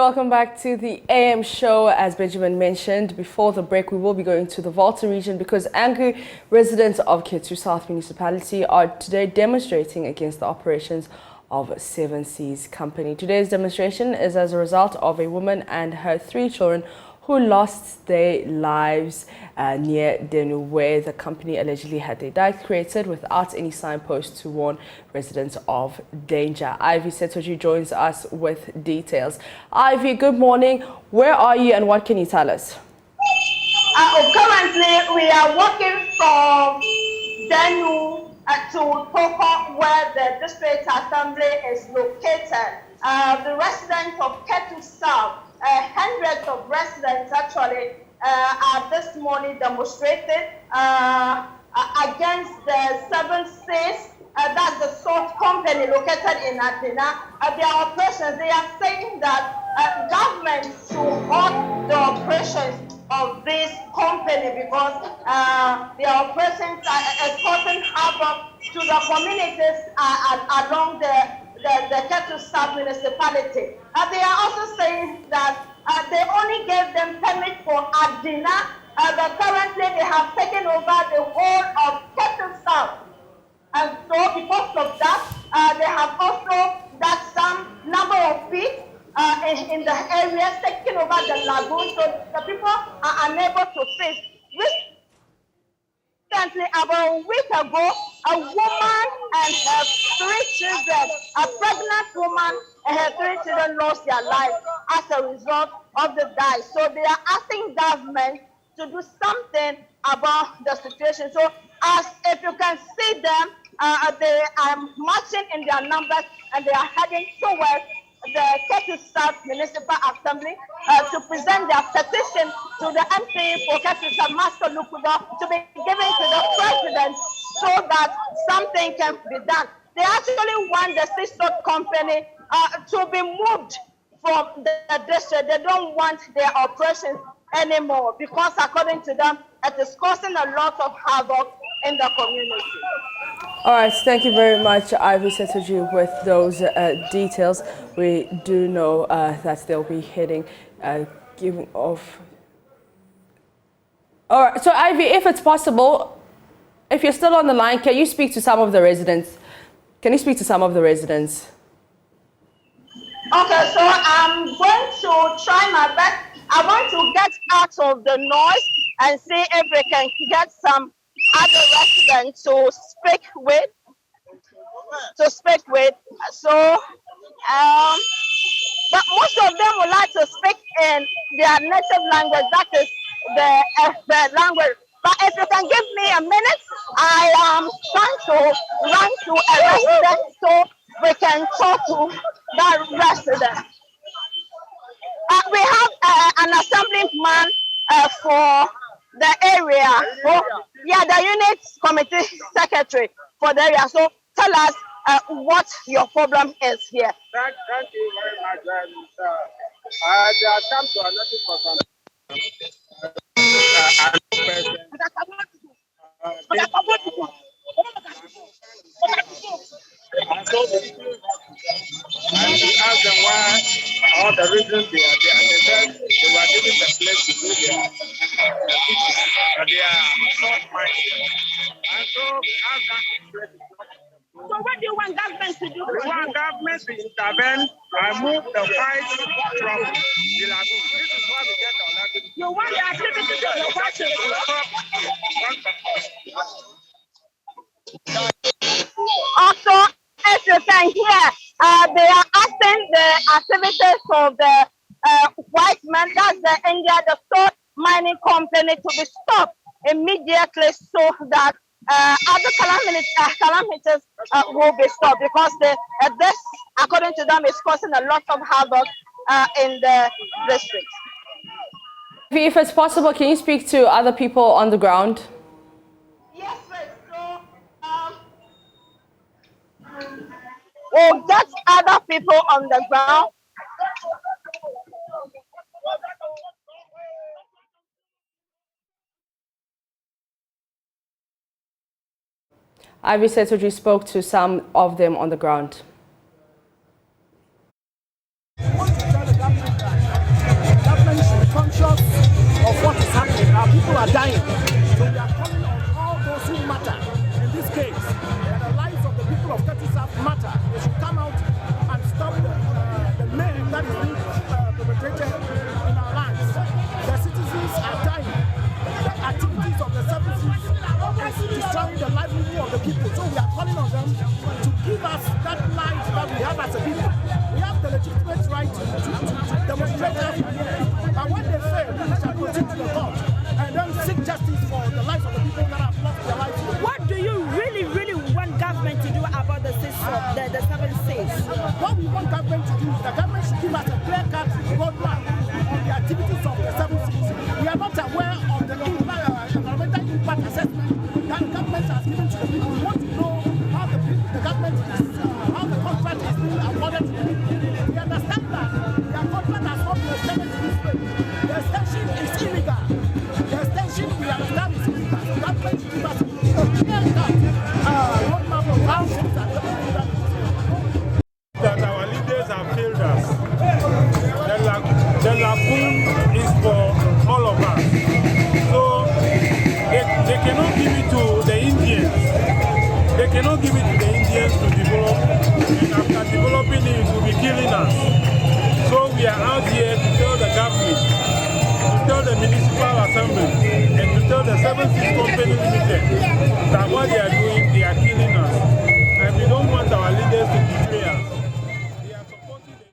You're welcome back to the AM show. As Benjamin mentioned before the break, we will be going to the Volta region because angry residents of Ketu South municipality are today demonstrating against the operations of Seven Seas Company. Today's demonstration is as a result of a woman and her 3 children who lost their lives near Denu, where the company allegedly had their dike created without any signposts to warn residents of danger. Ivy Setoji joins us with details. Ivy, good morning. Where are you and what can you tell us? Currently, we are walking from Denu to Poko, where the district assembly is located. The residents of Ketu South, hundreds of residents actually are this morning demonstrated against the Seven Seas. That's the salt company located in Athena. Their operations, they are saying that government should halt the operations of this company because their operations are causing havoc to the communities along the Ketu South municipality. They are also saying that they only gave them permit for Adina, but currently they have taken over the whole of Ketu South. And so because of that, they have also done some number of feet in the areas, taking over the lagoon, so the people are unable to fish. Recently, about a week ago, a woman and her 3 children, a pregnant woman and her 3 children lost their lives as a result of the dike. So they are asking government to do something about the situation. So as if you can see them, they are marching in their numbers and they are heading towards the Ketu South Municipal Assembly to present their petition to the MP for Ketu South, Master Lukudo, to be given to the president so that something can be done. They actually want the sea salt company to be moved from the district. They don't want their operations anymore because according to them, it is causing a lot of havoc in the community. All right, thank you very much, Ivy Setoji, with those details. We do know that they'll be heading, giving off. All right, so Ivy, if it's possible, if you're still on the line, can you speak to some of the residents? Can you speak to some of the residents? Okay, so I'm going to try my best. I want to get out of the noise and see if we can get some other residents to speak with. So, but most of them would like to speak in their native language, that is the language. But if you can give me a minute, I am trying to run to a resident so we can talk to that resident. We have an assemblyman for the area. The unit committee secretary for the area. So tell us what your problem is here. Thank you very much. They have come to a notice for some and we asked them why all the reasons they are there, and they said they were given the place to do their but they are not minded. And so we asked them So what do you want government to do? we want government to intervene and move the fight from the lagoon. This is why we get our lagoon. You want the activity to be watching. Also, as you can hear, they are asking the activities of the white men, that's the India, the salt mining company, to be stopped immediately so that other calamities will be stopped because this, according to them, is causing a lot of havoc in the district. If it's possible, can you speak to other people on the ground? Yes, sir. So we'll get other people on the ground. Ivy Setoji spoke to some of them on the ground. conscious of what is happening. Our people are dying. So we are calling on all those who matter. In this case, that the lives of the people of Ketu South matter. They should come out and stop the mayhem that is being perpetrated in our lands. The citizens are dying. The activities of the services is destroying the livelihood of the people. So we are calling on them to give us that life that we have as a people. We have the legitimate right to demonstrate that. But when they fail, we shall proceed to the court and then seek justice for the lives of the people that have lost their lives. What do you really want government to do about the system, the 7 states? What we want government to do is the government should give us a clear-cut roadmap on the activities of the 7 states. We are not aware of the environmental impact assessment that the government has given to the people. We want to know how the government is, how the contract is being awarded to them. We understand that their contract has not been extended to this way. The extension is illegal. The extension, we understand, is illegal. So government should give us a clear-cut roadmap of how things are going to be done. That our leaders have failed us. The lagoon is for all of us. So they cannot give it to the Indians. They cannot give it to the Indians to develop. And after developing it, it will be killing us. So we are out here to tell the government, to tell the municipal assembly, and to tell the 7-6 company limited that what they are doing, they are killing us. And we don't want our leaders to betray us. They are supporting the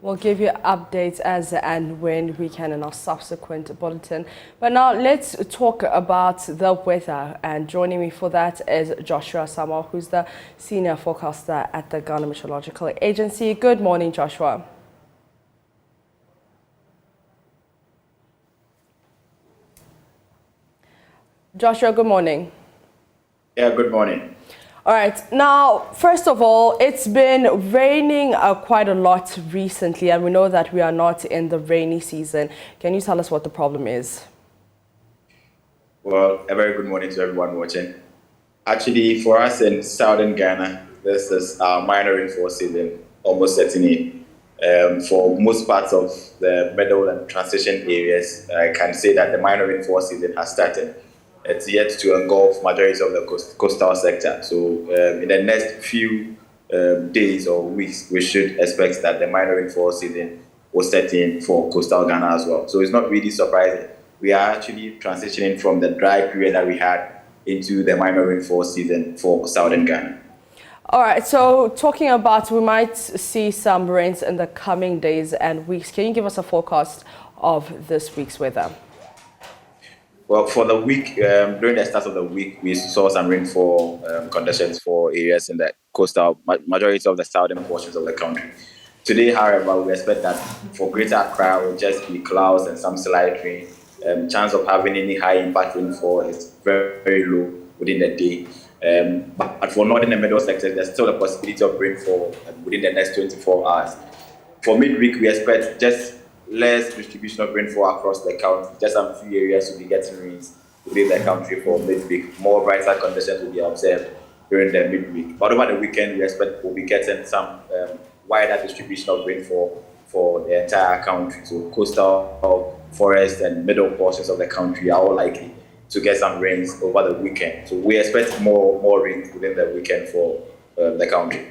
We'll give you updates as and when we can in our subsequent bulletin. But now let's talk about the weather. And joining me for that is Joshua Samuel, who's the senior forecaster at the Ghana Meteorological Agency. Good morning, Joshua. Joshua, good morning. Yeah, good morning. All right. Now, first of all, it's been raining quite a lot recently, and we know that we are not in the rainy season. Can you tell us what the problem is? Well, a very good morning to everyone watching. Actually, for us in southern Ghana, this is our minor rainfall season almost setting in. For most parts of the middle and transition areas, I can say that the minor rainfall season has started. It's yet to engulf majority of the coastal sector. So in the next few days or weeks, we should expect that the minor rainfall season will set in for coastal Ghana as well. So it's not really surprising. We are actually transitioning from the dry period that we had into the minor rainfall season for southern Ghana. All right, so talking about, we might see some rains in the coming days and weeks. Can you give us a forecast of this week's weather? Well, for the week, during the start of the week, we saw some rainfall conditions for areas in the coastal, majority of the southern portions of the country. Today, however, we expect that for Greater Accra, it will just be clouds and some slight rain. Chance of having any high impact rainfall is very, very low within the day. But for northern and middle sectors, there's still a possibility of rainfall within the next 24 hours. For midweek, we expect just less distribution of rainfall across the country. Just some few areas will be getting rains within the country for midweek. More brighter conditions will be observed during the midweek. But over the weekend, we expect we'll be getting some wider distribution of rainfall for the entire country. So coastal, forest, and middle portions of the country are all likely to get some rains over the weekend. So we expect more rain within the weekend for the country.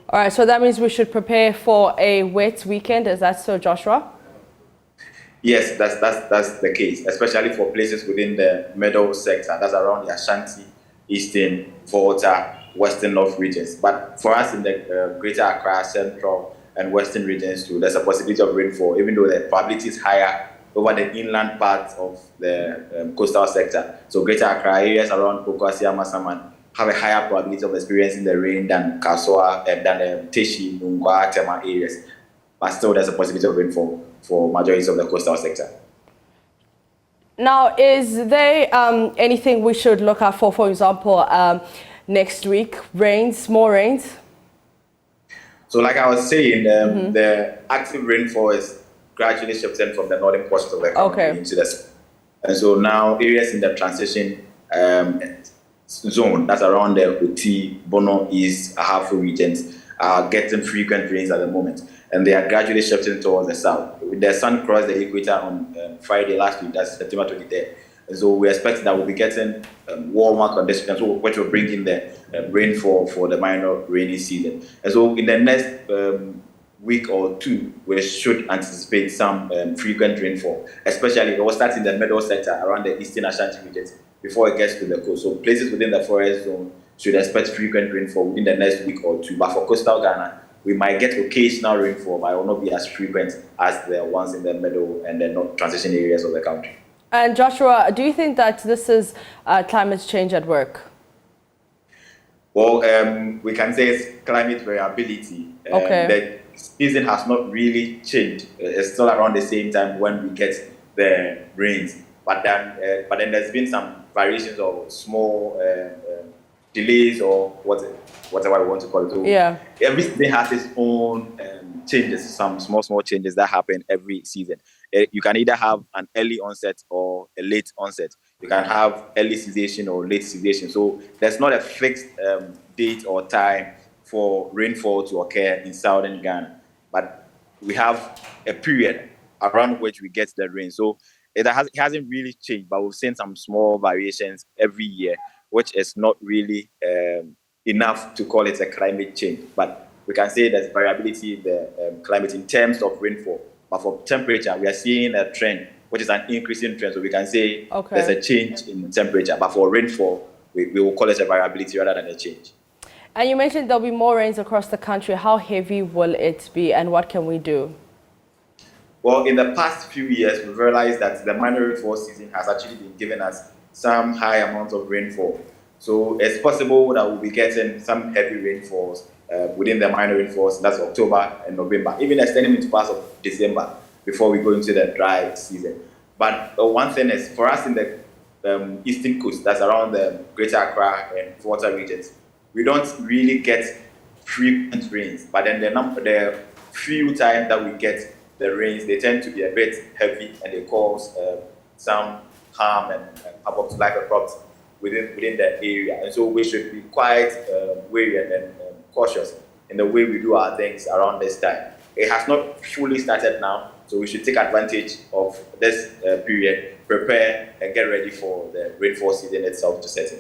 All right, so that means we should prepare for a wet weekend. Is that so, Joshua? Yes, that's the case, especially for places within the middle sector. That's around the Ashanti, Eastern, Volta, Western North regions. But for us in the Greater Accra, Central, and Western regions too, there's a possibility of rainfall, even though the probability is higher over the inland parts of the coastal sector. So Greater Accra areas around Pokwasi, Masaman have a higher probability of experiencing the rain than Kasoa, than Teshi, Nungwa, Tema areas. But still, there's a possibility of rainfall for majority of the coastal sector. Now, is there anything we should look out for example, next week, rains, more rains? So like I was saying, the active rainfall is gradually shifting from the northern portions of the country into the south. And so now areas in the transition zone, that's around the Uti, Bono, East, Ahafo regions, are getting frequent rains at the moment, and they are gradually shifting towards the south. The sun crossed the equator on Friday last week, that's September 23rd. And so we expect that we'll be getting warmer conditions, which will bring in the rainfall for the minor rainy season. And so in the next week or two, we should anticipate some frequent rainfall, especially it will start in the middle sector around the eastern Ashanti regions before it gets to the coast. So places within the forest zone should expect frequent rainfall within the next week or two. But for coastal Ghana, we might get occasional rainfall, but it will not be as frequent as the ones in the middle and the north transition areas of the country. And Joshua, do you think that this is climate change at work? Well, we can say it's climate variability. Okay. The season has not really changed. It's still around the same time when we get the rains. But then there's been some variations or small delays or whatever we want to call it. So yeah. Every season has its own changes, some small changes that happen every season. You can either have an early onset or a late onset. You can have early cessation or late cessation. So there's not a fixed date or time for rainfall to occur in southern Ghana. But we have a period around which we get the rain. So it hasn't really changed, but we've seen some small variations every year, which is not really enough to call it a climate change. But we can say there's variability in the climate in terms of rainfall. But for temperature, we are seeing a trend, which is an increasing trend. So we can say there's a change in temperature. But for rainfall, we will call it a variability rather than a change. And you mentioned there'll be more rains across the country. How heavy will it be and what can we do? Well, in the past few years, we've realized that the minor rainfall season has actually been giving us some high amounts of rainfall. So it's possible that we'll be getting some heavy rainfalls within the minor rainfalls, that's October and November, even extending into parts of December before we go into the dry season. But one thing is, for us in the eastern coast, that's around the Greater Accra and Volta regions, we don't really get frequent rains. But then the few times that we get the rains, they tend to be a bit heavy and they cause some harm and havoc to livestock crops within the area. And so we should be quite wary and cautious in the way we do our things around this time. It has not fully started now, so we should take advantage of this period, prepare and get ready for the rainfall season itself to set in.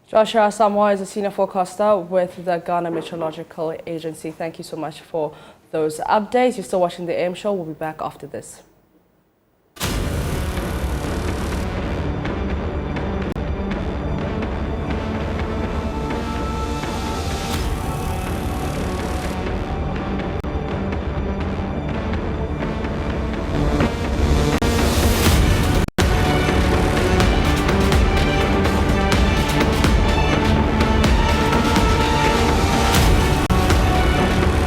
Joshua Samoa is a senior forecaster with the Ghana Meteorological Agency. Thank you so much for those updates. You're still watching the AM show. We'll be back after this.